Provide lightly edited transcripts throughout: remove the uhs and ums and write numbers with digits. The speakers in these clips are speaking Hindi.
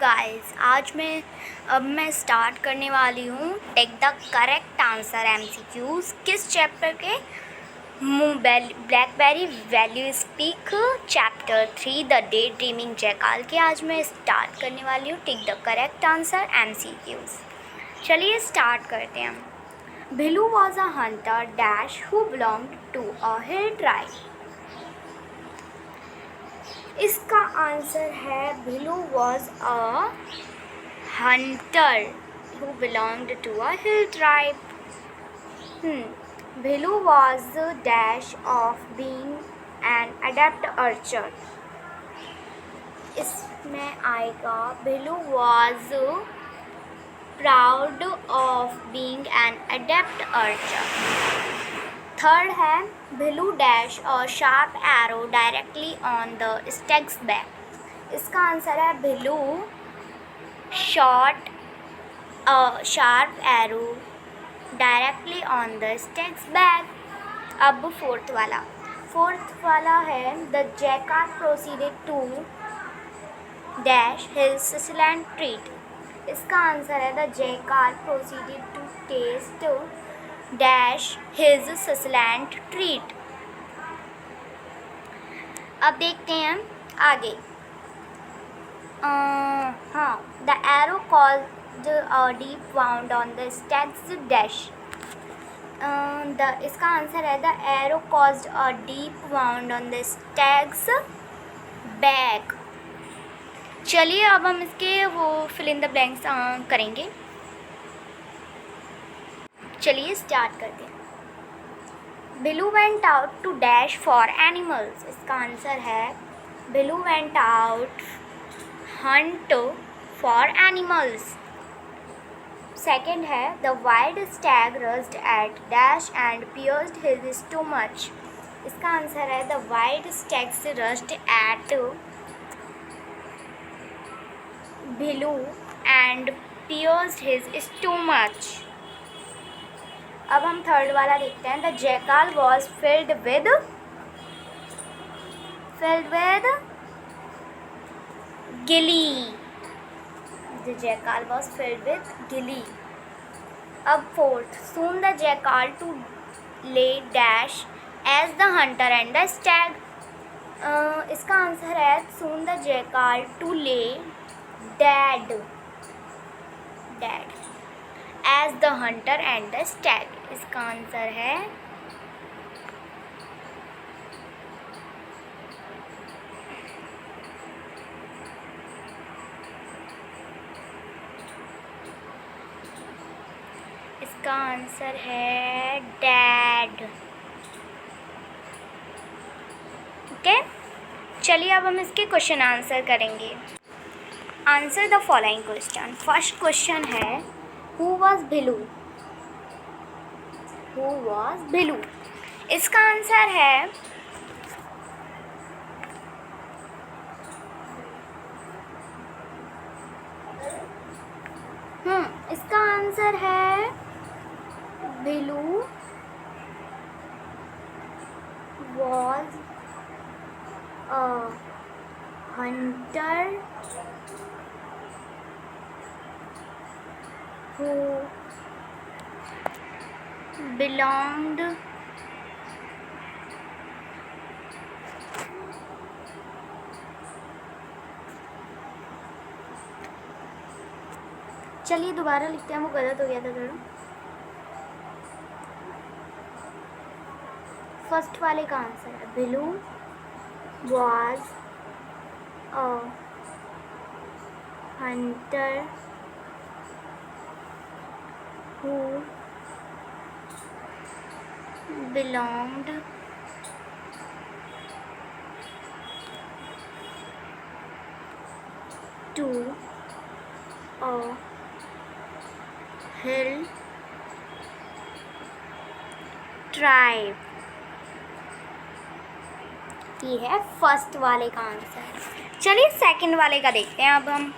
गाइस, आज मैं स्टार्ट करने वाली हूँ take the correct answer MCQs किस चैप्टर के। Blackberry value speak chapter 3 the day dreaming jackal के आज मैं स्टार्ट करने वाली हूँ take the correct answer MCQs। चलिए स्टार्ट करते हैं। Bhilu was a hunter dash who belonged to a hill tribe. इसका आंसर है Bhilu was a hunter who belonged to a hill tribe. Bhilu was dash of being an adept archer. इसमें आएगा Bhilu was proud of being an adept archer. Third है भिलू डैश और sharp arrow directly on the stag's back. इसका आंसर है Bhilu shot sharp arrow directly on the stag's back. अब फोर्थ वाला है the jackal proceeded to dash his ससलैंड ट्रीट। इसका आंसर है the jackal proceeded to taste dash his ससलैंड ट्रीट। अब देखते हैं आगे। The arrow caused a deep wound on the stags dash. इसका आंसर है the arrow caused a deep wound on the stag's back. चलिए अब हम इसके वो फिल इन द ब्लैंक्स करेंगे। चलिए स्टार्ट करते हैं। Bhilu went out to dash for animals. इसका आंसर है Bhilu went out hunt for animals. Second है the wild stag rushed at dash and pierced his stomach. इसका आंसर है the wild stags rushed at Bhilu and pierced his stomach. अब हम थर्ड वाला देखते हैं। The jackal was filled with glee. The jackal was filled with glee. अब fourth soon the jackal too ले dash as the hunter and the stag. इसका आंसर है soon the jackal too lay dead as the hunter and the stag. इसका आंसर है डैड। ओके, चलिए अब हम इसके क्वेश्चन आंसर करेंगे। Answer the following question. First question है हु वॉज भिलू। इसका आंसर है इसका आंसर है Bhilu was a hunter who belonged चलिए दोबारा लिखते हैं, वो गलत हो गया था थोड़ा। फर्स्ट वाले का आंसर है Bhilu was a hunter who belonged to a hill tribe। ये है फर्स्ट वाले का आंसर। चलिए सेकंड वाले का देखते हैं अब हम।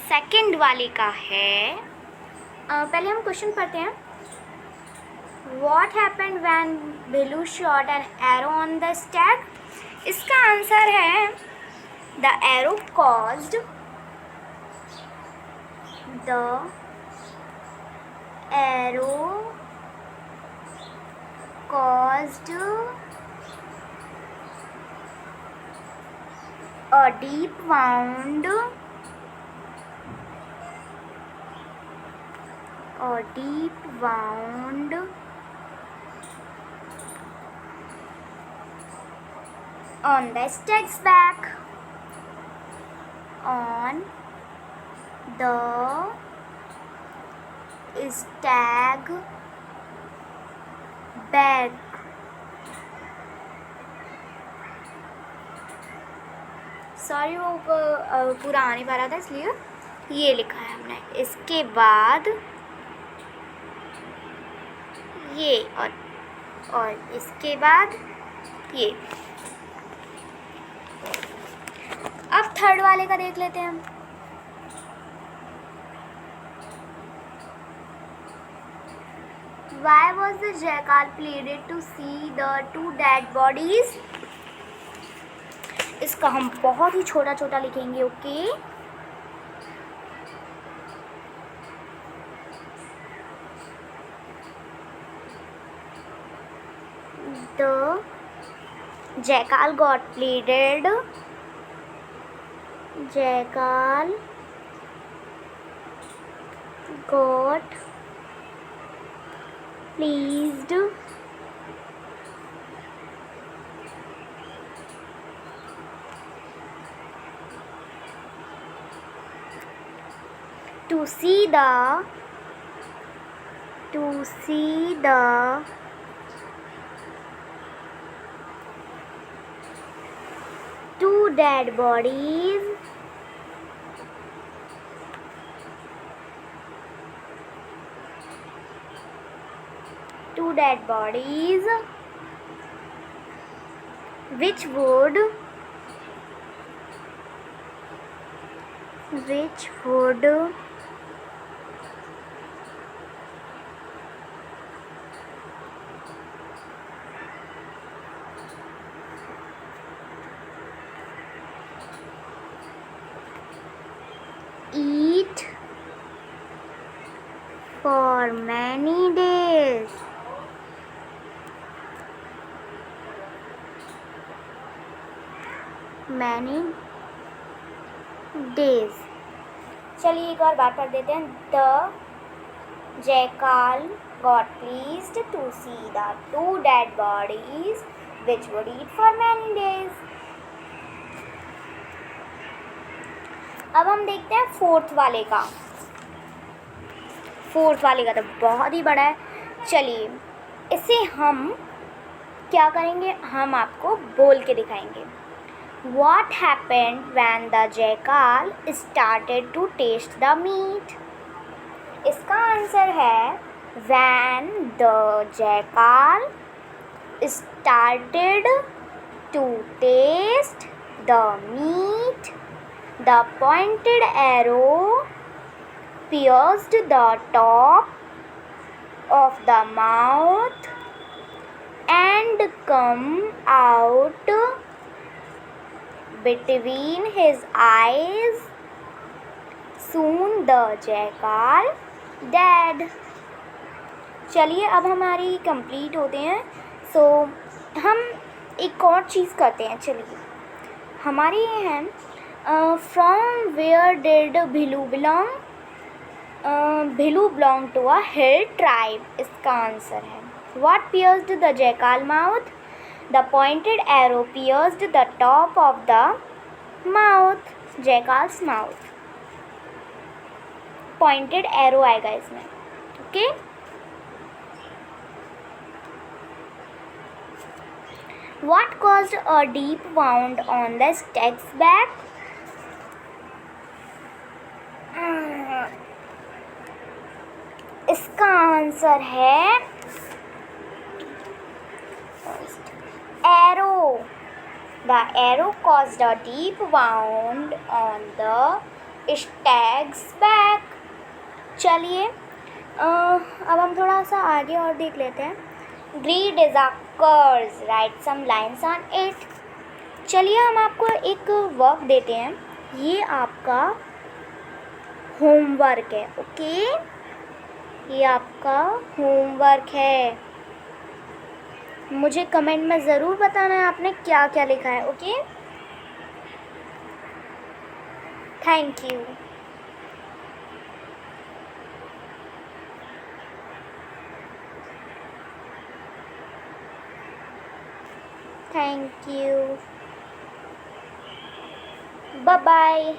सेकंड वाले का है पहले हम क्वेश्चन पढ़ते हैं। What happened when Belu shot an arrow on the stag? इसका आंसर है The arrow caused a deep wound on the stag's back. On the stag back. Sorry वो पूरा आ नहीं पा रहा था, इसलिए ये लिखा है हमने। इसके बाद ये और इसके बाद ये। अब थर्ड वाले का देख लेते हैं हम। Why was the jackal pleaded to see the two dead bodies? इसका हम बहुत ही छोटा छोटा लिखेंगे, okay. The jackal got pleaded. Jackal got pleased to see the two dead bodies which would eat for many days. चलिए एक और बात कर देते हैं। The jackal got pleased to see the two dead bodies which would eat for many days. अब हम देखते हैं फोर्थ वाले का। फोर्थ वाले का तो बहुत ही बड़ा है। चलिए इसे हम क्या करेंगे, हम आपको बोल के दिखाएंगे। What happened when the jackal started to taste the meat? इसका आंसर है when the jackal started to taste the meat, the pointed arrow pierced the top of the mouth and come out between his eyes. Soon the jackal dead. चलिए अब हमारी कंप्लीट होते हैं। सो हम एक और चीज़ करते हैं। चलिए हमारी ये है from where did Bhilu belong. Bhilu belong to a hill tribe. इसका आंसर है what pierced the jackal mouth. The pointed arrow pierced the top of the mouth. Jackal's mouth. Pointed arrow आएगा इसमें, okay. What caused a deep wound on the stag's back? इसका आंसर है arrow. The arrow caused a deep wound on the stag's back. चलिए अब हम थोड़ा सा आगे और देख लेते हैं। Greed is a curse. Write some lines on it. चलिए हम आपको एक वर्क देते हैं, ये आपका होमवर्क है। ओके, ये आपका होमवर्क है। मुझे कमेंट में ज़रूर बताना है आपने क्या क्या लिखा है। Okay, thank you. Thank you, bye bye.